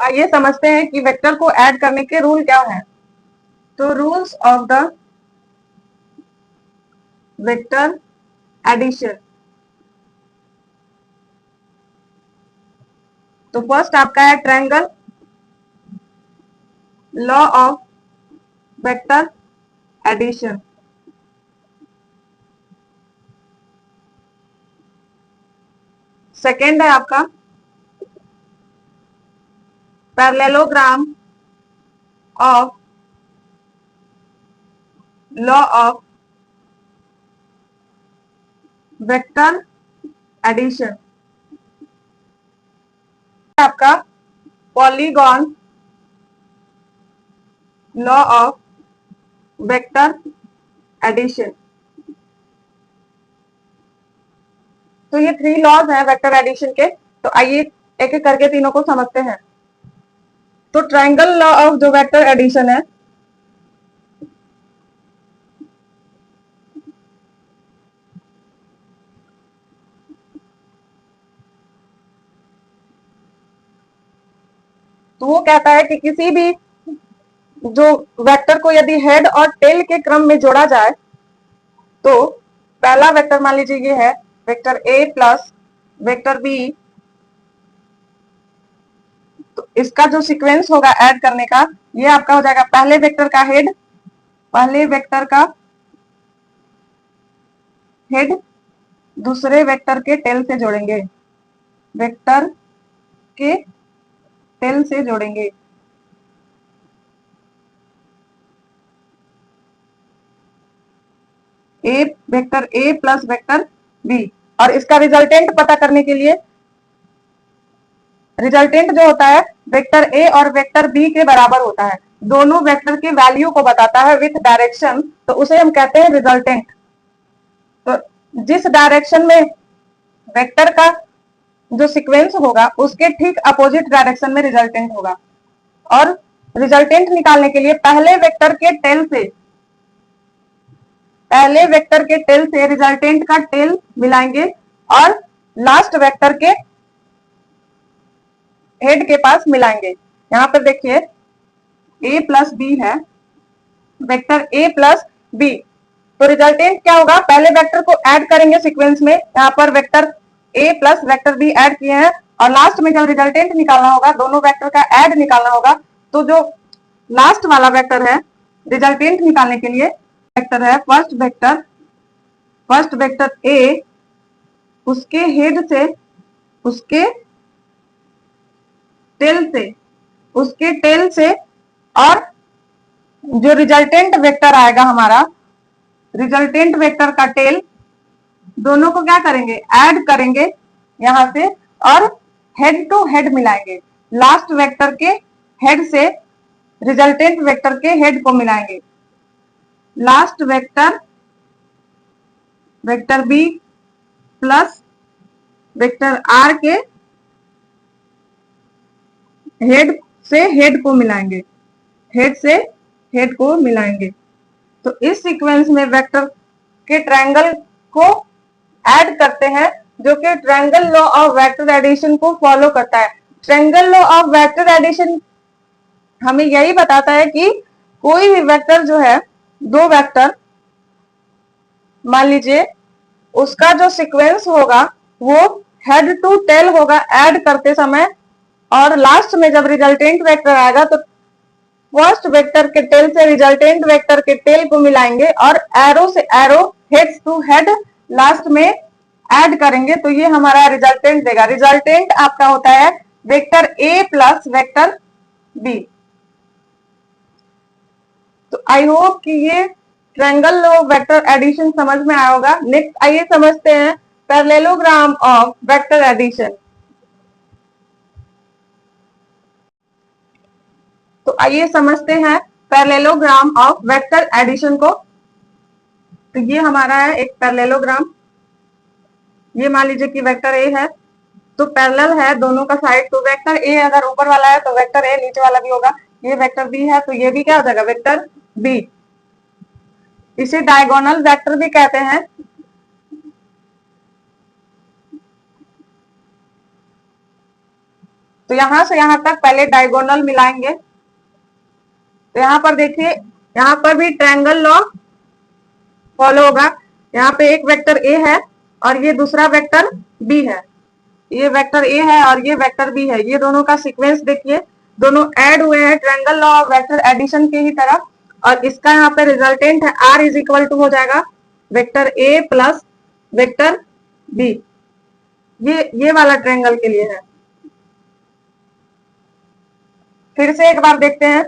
आइए समझते हैं कि वेक्टर को ऐड करने के रूल क्या है। तो rules of the vector addition. तो फर्स्ट आपका है triangle law of vector addition. Second है आपका parallelogram of law of vector addition. आपका polygon law of vector addition. तो ये 3 लॉज हैं वेक्टर एडिशन के। तो आइए एक एक करके तीनों को समझते हैं। तो ट्रायंगल लॉ ऑफ जो वेक्टर एडिशन है, तो वो कहता है कि किसी भी जो वेक्टर को यदि हेड और टेल के क्रम में जोड़ा जाए, तो पहला वेक्टर मान लीजिए ये है vector a plus vector b. तो इसका जो सीक्वेंस होगा ऐड करने का, ये आपका हो जाएगा पहले वेक्टर का हेड, पहले वेक्टर का हेड दूसरे वेक्टर के टेल से जोड़ेंगे, वेक्टर के टेल से जोड़ेंगे। A vector a plus vector b. और इसका रिजल्टेंट पता करने के लिए, रिजल्टेंट जो होता है वेक्टर ए और वेक्टर बी के बराबर होता है, दोनों वेक्टर के वैल्यू को बताता है विथ डायरेक्शन, तो उसे हम कहते हैं रिजल्टेंट। तो जिस डायरेक्शन में वेक्टर का जो सीक्वेंस होगा उसके ठीक अपोजिट डायरेक्शन में रिजल्टेंट होगा। और रिजल्टेंट निकालने के लिए पहले वेक्टर के टेल से रिजल्टेंट का टेल मिलाएंगे और लास्ट वेक्टर के हेड के पास मिलाएंगे। यहां पर देखिए a प्लस बी है, वेक्टर a प्लस बी। तो रिजल्टेंट क्या होगा, पहले वेक्टर को ऐड करेंगे सीक्वेंस में, यहां पर vector a plus vector b add किए हैं, और लास्ट में जब रिजल्टेंट निकालना होगा, दोनों वेक्टर का ऐड निकालना होगा, तो जो लास्ट वाला वेक्टर है रिजल्टेंट निकालने के लिए वेक्टर है फर्स्ट वेक्टर a, उसके हेड से उसके टेल से और जो रिजल्टेंट वेक्टर आएगा हमारा, रिजल्टेंट वेक्टर का टेल, दोनों को क्या करेंगे, ऐड करेंगे यहां से और हेड टू हेड मिलाएंगे। लास्ट वेक्टर के हेड से रिजल्टेंट वेक्टर के हेड को मिलाएंगे। Last vector b plus vector r के हेड से हेड को मिलाएंगे, हेड से हेड को मिलाएंगे। तो इस सीक्वेंस में वेक्टर के ट्रायंगल को ऐड करते हैं, जो कि triangle law of vector addition को फॉलो करता है। Triangle law of vector addition हमें यही बताता है कि कोई भी वेक्टर जो है, दो वेक्टर मान लीजिए, उसका जो सीक्वेंस होगा वो हेड टू टेल होगा ऐड करते समय, और लास्ट में जब रिजल्टेंट वेक्टर आएगा तो फर्स्ट वेक्टर के टेल से रिजल्टेंट वेक्टर के टेल को मिलाएंगे और एरो से arrow, head to head last में ऐड करेंगे, तो ये हमारा रिजल्टेंट देगा। रिजल्टेंट आपका होता है vector a plus vector b. तो आई होप कि ये ट्रायंगल ऑफ वेक्टर एडिशन समझ में आया होगा। नेक्स्ट आइए समझते हैं पैरेललोग्राम ऑफ वेक्टर एडिशन। तो आइए समझते हैं पैरेललोग्राम ऑफ वेक्टर एडिशन को। तो ये हमारा है एक पैरेललोग्राम। ये मान लीजिए कि वेक्टर ए है, तो पैरेलल है दोनों का साइड, तो वेक्टर ए अगर ऊपर वाला है तो वेक्टर ए नीचे वाला भी होगा। ये वेक्टर बी है तो ये भी क्या हो जाएगा, वेक्टर बी। इसे डायगोनल वेक्टर भी कहते हैं। तो यहां से यहां तक पहले डायगोनल मिलाएंगे। तो यहाँ पर देखिए, यहाँ पर भी ट्रायंगल लॉ फॉलो होगा। यहाँ पे एक वेक्टर ए है और ये दूसरा वेक्टर बी है, ये वेक्टर ए है और ये वेक्टर बी है। ये दोनों का सीक्वेंस देखिए, दोनों ऐड हुए हैं triangle law of vector addition के ही तरह। और इसका यहाँ पे रिजल्टेंट है आर इज इक्वल टू हो जाएगा vector a plus vector b. ये वाला ट्रायंगल के लिए है। फिर से एक बार देखते हैं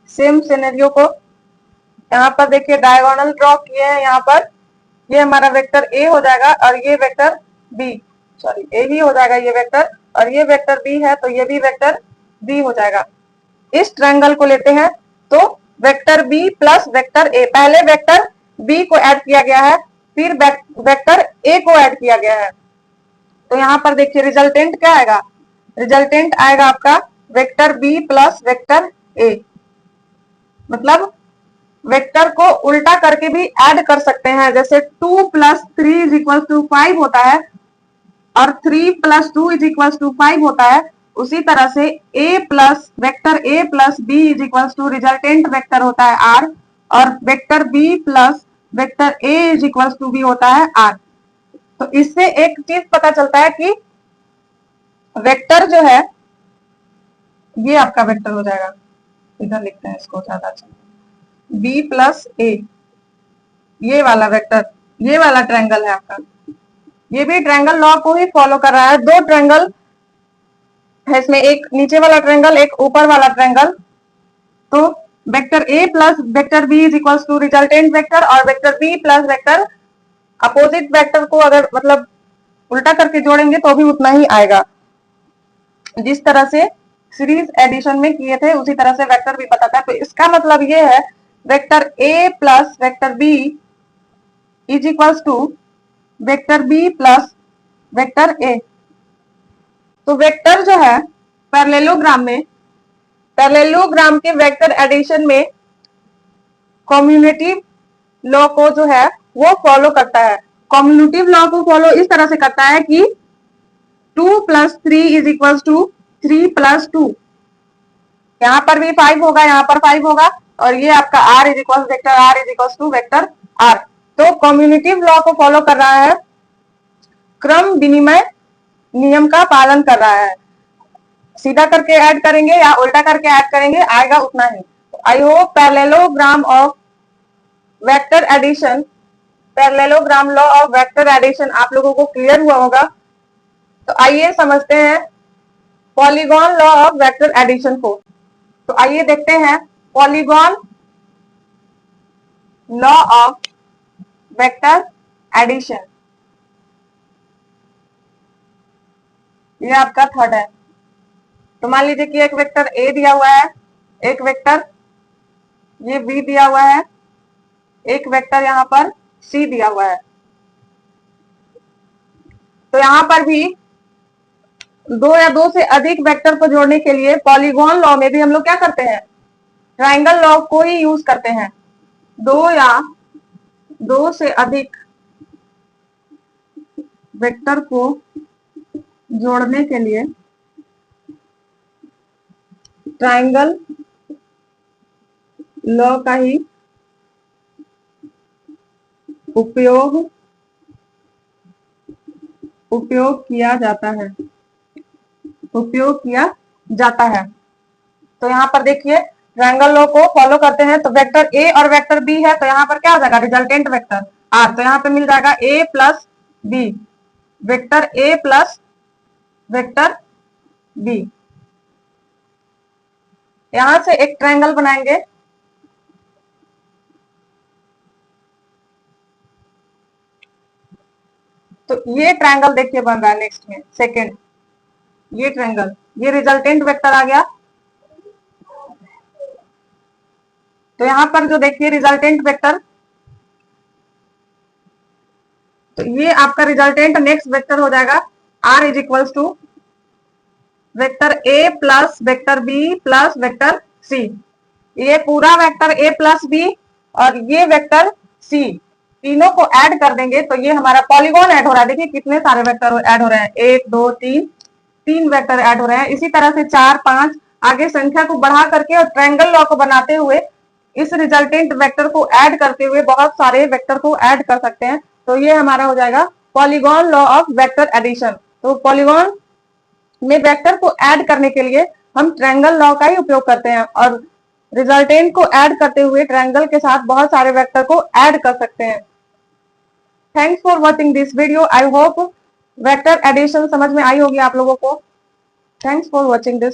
सेम सिनेरियो को। यहाँ पर देखिए डायगोनल ड्रॉ किए हैं। यहाँ पर ये हमारा वेक्टर ए हो जाएगा और ये वेक्टर बी, सॉरी ए ही हो जाएगा ये वेक्टर, और ये वेक्टर बी है तो ये भी वेक्टर बी हो जाएगा। इस ट्रायंगल को लेते हैं तो vector b plus vector a, पहले वेक्टर बी को ऐड किया गया है, फिर वेक्टर ए को ऐड किया गया है। तो यहाँ पर देखिए रिजल्टेंट क्या आएगा, रिजल्टेंट आएगा आपका vector b plus vector a. मतलब वेक्टर को उल्टा करके भी ऐड कर सकते हैं, जैसे 2 + 3 = 5 होता है और 3 + 2 = 5 होता है। उसी तरह से a plus vector a plus b = resultant vector होता है r, और vector b plus vector a = भी होता है r। तो इससे एक चीज पता चलता है कि वेक्टर जो है ये आपका वेक्टर हो जाएगा, इधर लिखते हैं इसको ज्यादा अच्छा, b प्लस a, ये वाला वेक्टर, ये वाला ट्रायंगल है आपका। ये भी ट्रायंगल लॉ को ही फॉलो कर रहा है। दो ट्रायंगल है इसमें, एक नीचे वाला ट्रायंगल, एक ऊपर वाला ट्रायंगल। तो vector a plus vector b = resultant vector, और vector b plus vector opposite vector को अगर मतलब उल्टा करके जोड़ेंगे तो भी उतना ही आएगा। जिस तरह से सीरीज एडिशन में किए थे उसी तरह से वेक्टर भी पता था। तो इसका मतलब ये है vector a plus vector b = vector b plus vector a। तो वेक्टर जो है पैरेललोग्राम में, पैरेललोग्राम के वेक्टर एडिशन में कम्युटेटिव लॉ को जो है वो फॉलो करता है। कम्युटेटिव लॉ को फॉलो इस तरह से करता है कि 2 + 3 = 3 + 2, यहाँ पर भी 5 होगा, यहाँ पर 5 होगा, और ये आपका r = वेक्टर r। तो कम्युटेटिव लॉ को फॉलो कर रहा है, क्रम विनिमय नियम का पालन कर रहा है। सीधा करके ऐड करेंगे या उल्टा करके ऐड करेंगे आएगा उतना ही। I hope parallelogram of vector addition, parallelogram law of vector addition आप लोगों को क्लियर हुआ होगा। तो आइए समझते हैं polygon law of vector addition को। तो आइए देखते हैं polygon law of vector addition. ये आपका थर्ड है। तो मान लीजिए कि एक वेक्टर a दिया हुआ है, एक वेक्टर ये b दिया हुआ है, एक वेक्टर यहाँ पर c दिया हुआ है। तो यहाँ पर भी दो या दो से अधिक वेक्टर को जोड़ने के लिए पॉलीगॉन लॉ में भी हम लोग क्या करते हैं, ट्रायंगल लॉ को ही यूज करते हैं। दो या दो से अधिक वेक्टर को जोड़ने के लिए ट्रायंगल लॉ का ही उपयोग किया जाता है, उपयोग किया जाता है। तो यहाँ पर देखिए ट्रायंगल लॉ को फॉलो करते हैं। तो वेक्टर a और वेक्टर b है, तो यहाँ पर क्या हो जाएगा, रिजल्टेंट वेक्टर r। तो यहाँ पे मिल जाएगा a plus b, vector a plus vector b। यहां से एक ट्रायंगल बनाएंगे। तो ये ट्रायंगल देखिए बन रहा है नेक्स्ट में, सेकंड ये ट्रायंगल, ये रिजल्टेंट वेक्टर आ गया। तो यहां पर जो देखिए रिजल्टेंट वेक्टर, तो ये आपका रिजल्टेंट नेक्स्ट वेक्टर हो जाएगा r = vector a plus vector b plus vector c। ये पूरा वेक्टर a प्लस b और ये वेक्टर c, तीनों को ऐड कर देंगे तो ये हमारा पॉलीगॉन ऐड हो रहा है। देखिए कितने सारे वेक्टर ऐड हो रहे हैं, 1 2 3, 3 वेक्टर ऐड हो रहे हैं। इसी तरह से 4 5 आगे संख्या को बढ़ा करके और ट्रायंगल लॉ को बनाते हुए इस रिजल्टेंट वेक्टर को ऐड करते हुए बहुत सारे वेक्टर को ऐड कर सकते हैं। तो ये हमारा हो जाएगा polygon law of vector addition. तो पॉलीगॉन में वेक्टर को ऐड करने के लिए हम ट्रायंगल लॉ का ही उपयोग करते हैं और रिजल्टेंट को ऐड करते हुए ट्रायंगल के साथ बहुत सारे वेक्टर को ऐड कर सकते हैं। Thanks for watching this video. I hope vector addition समझ में आई होगी आप लोगों को। Thanks for watching this.